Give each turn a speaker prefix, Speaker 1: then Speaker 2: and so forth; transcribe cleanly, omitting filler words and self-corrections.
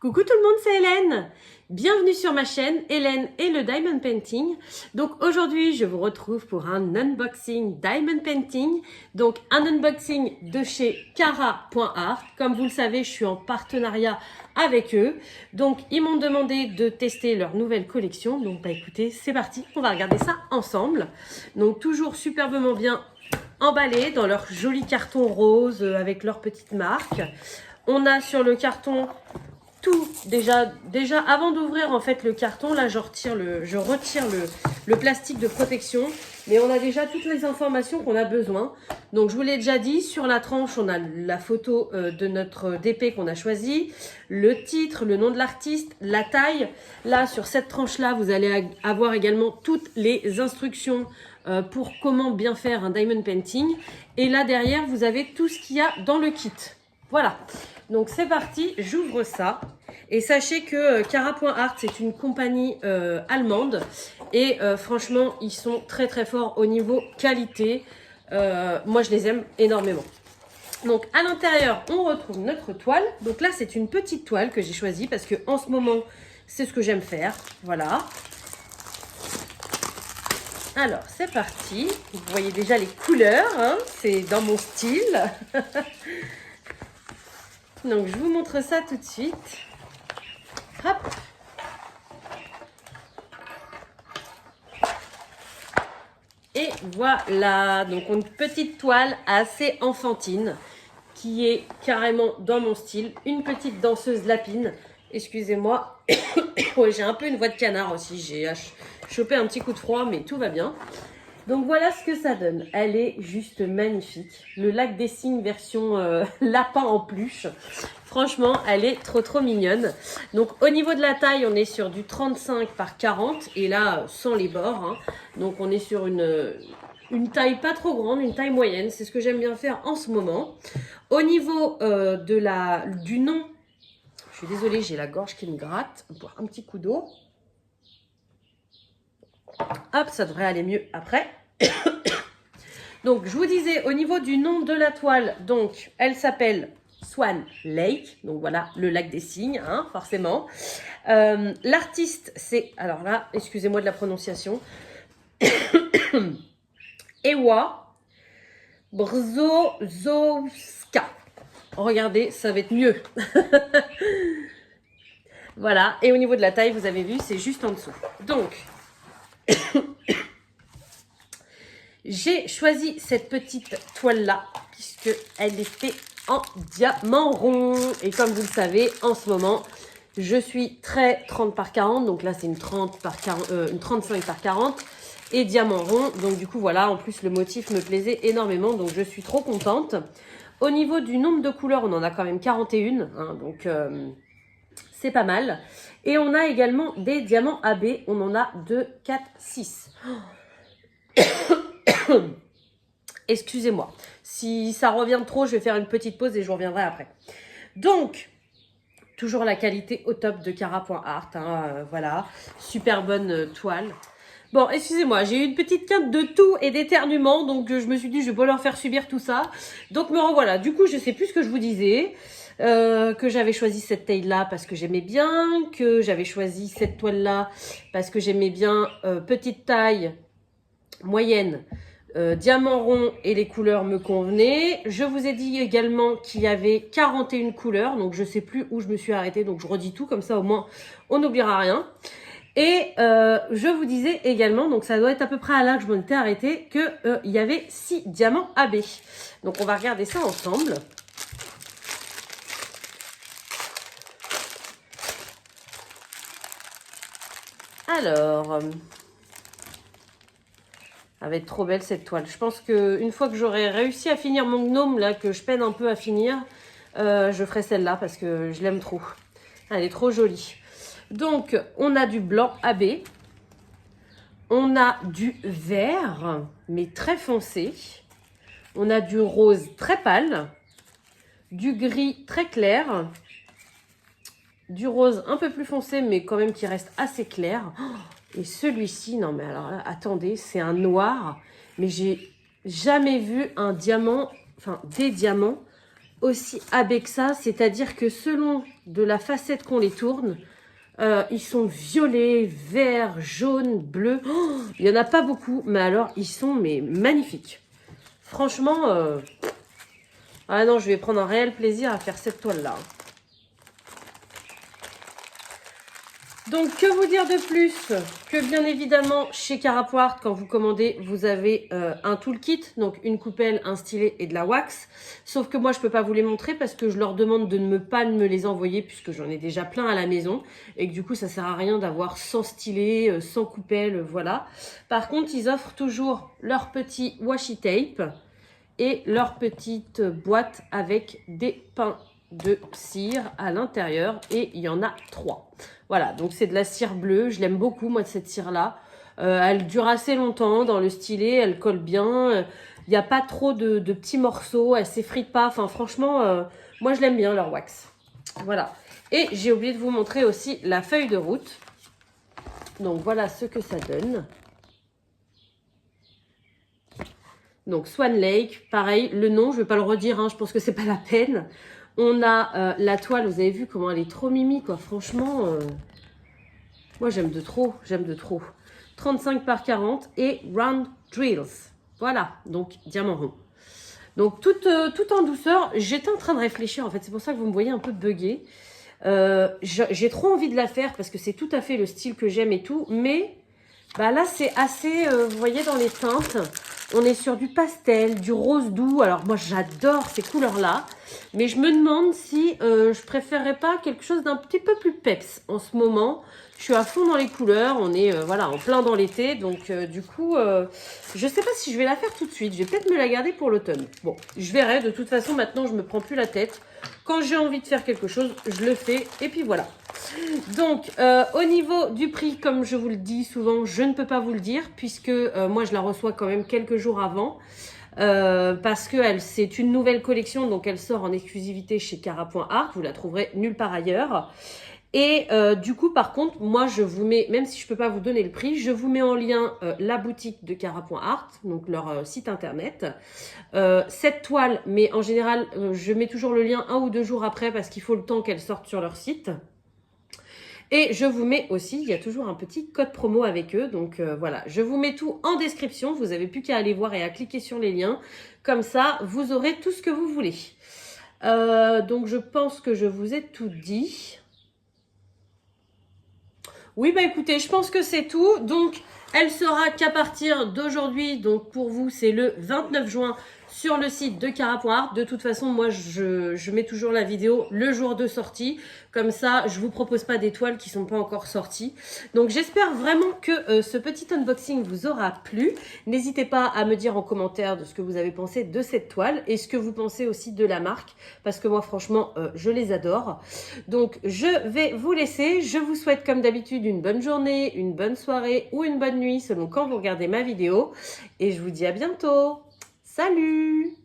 Speaker 1: Coucou tout le monde, c'est Hélène. Bienvenue sur ma chaîne Hélène et le Diamond Painting. Donc aujourd'hui, je vous retrouve pour un unboxing Diamond Painting. Donc un unboxing de chez Cara.art. Comme vous le savez, je suis en partenariat avec eux. Donc ils m'ont demandé de tester leur nouvelle collection. Donc bah écoutez, c'est parti, on va regarder ça ensemble. Donc toujours superbement bien emballé dans leur joli carton rose avec leur petite marque. On a sur le carton tout, déjà avant d'ouvrir en fait le carton, là je retire le plastique de protection, mais on a déjà toutes les informations qu'on a besoin. Donc je vous l'ai déjà dit, sur la tranche on a la photo de notre DP qu'on a choisi, le titre, le nom de l'artiste, la taille. Là sur cette tranche là vous allez avoir également toutes les instructions pour comment bien faire un diamond painting, et là derrière vous avez tout ce qu'il y a dans le kit. Voilà, donc c'est parti, j'ouvre ça. Et sachez que Cara.art, c'est une compagnie allemande. Et franchement, ils sont très très forts au niveau qualité. Moi, je les aime énormément. Donc à l'intérieur, on retrouve notre toile. Donc là, c'est une petite toile que j'ai choisie parce que en ce moment, c'est ce que j'aime faire. Voilà. Alors, c'est parti. Vous voyez déjà les couleurs, hein, c'est dans mon style. Donc, je vous montre ça tout de suite. Hop. Et voilà. Donc, une petite toile assez enfantine qui est carrément dans mon style. Une petite danseuse lapine. Excusez-moi. Ouais, j'ai un peu une voix de canard aussi. J'ai chopé un petit coup de froid, mais tout va bien. Donc voilà ce que ça donne. Elle est juste magnifique. Le lac des cygnes version lapin en peluche. Franchement, elle est trop mignonne. Donc au niveau de la taille, on est sur du 35 par 40. Et là, sans les bords. Hein. Donc on est sur une taille pas trop grande, une taille moyenne. C'est ce que j'aime bien faire en ce moment. Au niveau du nom, je suis désolée, j'ai la gorge qui me gratte. On va boire un petit coup d'eau. Hop, ça devrait aller mieux après. Donc, je vous disais, au niveau du nom de la toile, donc, elle s'appelle Swan Lake. Donc, voilà, le lac des cygnes, hein, forcément. L'artiste, c'est, alors là, excusez-moi de la prononciation. Ewa Brzozowska. Regardez, ça va être mieux. Voilà, et au niveau de la taille, vous avez vu, c'est juste en dessous. Donc, j'ai choisi cette petite toile-là, puisqu'elle est faite en diamant rond. Et comme vous le savez, en ce moment, je suis très 30 par 40. Donc là, c'est une 35 par 40. Et diamant rond. Donc du coup, voilà, en plus, le motif me plaisait énormément. Donc je suis trop contente. Au niveau du nombre de couleurs, on en a quand même 41. Hein, donc c'est pas mal. Et on a également des diamants AB. On en a 2, 4, 6. Excusez-moi, si ça revient trop, je vais faire une petite pause et je reviendrai après. Donc, toujours la qualité au top de Cara.art, hein, voilà, super bonne toile. Bon, excusez-moi, j'ai eu une petite quinte de toux et d'éternuement, donc je me suis dit je vais pas leur faire subir tout ça. Donc me revoilà, du coup je sais plus ce que je vous disais. Que j'avais choisi cette taille-là parce que j'aimais bien, que j'avais choisi cette toile-là parce que j'aimais bien, petite taille, moyenne, diamant rond, et les couleurs me convenaient. Je vous ai dit également qu'il y avait 41 couleurs, donc je sais plus où je me suis arrêtée, donc je redis tout, comme ça au moins on n'oubliera rien. Et je vous disais également, donc ça doit être à peu près à là que je m'en étais arrêtée, que il y avait 6 diamants AB. Donc on va regarder ça ensemble. Alors, elle va être trop belle cette toile. Je pense qu'une fois que j'aurai réussi à finir mon gnome, là, que je peine un peu à finir, je ferai celle-là parce que je l'aime trop. Elle est trop jolie. Donc, on a du blanc AB. On a du vert, mais très foncé. On a du rose très pâle. Du gris très clair. Du rose un peu plus foncé, mais quand même qui reste assez clair. Et celui-ci, non mais alors là, attendez, c'est un noir. Mais j'ai jamais vu un diamant, enfin des diamants aussi abeilles que ça, c'est-à-dire que selon de la facette qu'on les tourne, ils sont violets, verts, jaunes, bleus. Oh, il n'y en a pas beaucoup, mais alors ils sont magnifiques. Franchement, ah non, je vais prendre un réel plaisir à faire cette toile-là. Donc, que vous dire de plus que bien évidemment, chez Carapoart, quand vous commandez, vous avez un toolkit, donc une coupelle, un stylet et de la wax. Sauf que moi, je peux pas vous les montrer parce que je leur demande de ne pas me les envoyer puisque j'en ai déjà plein à la maison. Et que du coup, ça sert à rien d'avoir sans stylet, sans coupelle, voilà. Par contre, ils offrent toujours leur petit washi tape et leur petite boîte avec des pains de cire à l'intérieur et il y en a 3. Voilà, donc c'est de la cire bleue, je l'aime beaucoup moi de cette cire là. Elle dure assez longtemps dans le stylet, elle colle bien, il n'y a pas trop de petits morceaux, elle s'effrite pas, enfin franchement, moi je l'aime bien leur wax. Voilà, et j'ai oublié de vous montrer aussi la feuille de route. Donc voilà ce que ça donne. Donc Swan Lake, pareil, le nom, je ne vais pas le redire, hein, je pense que c'est pas la peine. On a la toile, vous avez vu comment elle est trop mimi, quoi. Franchement, moi j'aime de trop, j'aime de trop. 35 par 40 et round drills. Voilà, donc diamant rond. Donc tout en douceur, j'étais en train de réfléchir, en fait, c'est pour ça que vous me voyez un peu bugger. J'ai trop envie de la faire parce que c'est tout à fait le style que j'aime et tout, mais bah là c'est assez, vous voyez dans les teintes, on est sur du pastel, du rose doux. Alors moi j'adore ces couleurs-là, mais je me demande si je préférerais pas quelque chose d'un petit peu plus peps en ce moment. Je suis à fond dans les couleurs, on est voilà en plein dans l'été, donc du coup je sais pas si je vais la faire tout de suite. Je vais peut-être me la garder pour l'automne. Bon, je verrai. De toute façon maintenant je me prends plus la tête. Quand j'ai envie de faire quelque chose, je le fais et puis voilà. Donc, au niveau du prix, comme je vous le dis souvent, je ne peux pas vous le dire puisque moi, je la reçois quand même quelques jours avant parce que c'est une nouvelle collection, donc elle sort en exclusivité chez Cara.art. Vous la trouverez nulle part ailleurs. Et du coup, par contre, moi, je vous mets, même si je ne peux pas vous donner le prix, je vous mets en lien la boutique de Cara.art, donc leur site internet. Cette toile, mais en général, je mets toujours le lien 1 ou 2 jours après parce qu'il faut le temps qu'elle sorte sur leur site. Et je vous mets aussi, il y a toujours un petit code promo avec eux. Donc voilà, je vous mets tout en description. Vous n'avez plus qu'à aller voir et à cliquer sur les liens. Comme ça, vous aurez tout ce que vous voulez. Donc je pense que je vous ai tout dit. Oui, bah écoutez, je pense que c'est tout. Donc, elle sera qu'à partir d'aujourd'hui. Donc, pour vous, c'est le 29 juin sur le site de Cara.art. De toute façon, moi, je mets toujours la vidéo le jour de sortie. Comme ça, je vous propose pas des toiles qui sont pas encore sorties. Donc, j'espère vraiment que ce petit unboxing vous aura plu. N'hésitez pas à me dire en commentaire de ce que vous avez pensé de cette toile et ce que vous pensez aussi de la marque. Parce que moi, franchement, je les adore. Donc, je vais vous laisser. Je vous souhaite, comme d'habitude, une bonne journée, une bonne soirée ou une bonne nuit selon quand vous regardez ma vidéo. Et je vous dis à bientôt. Salut!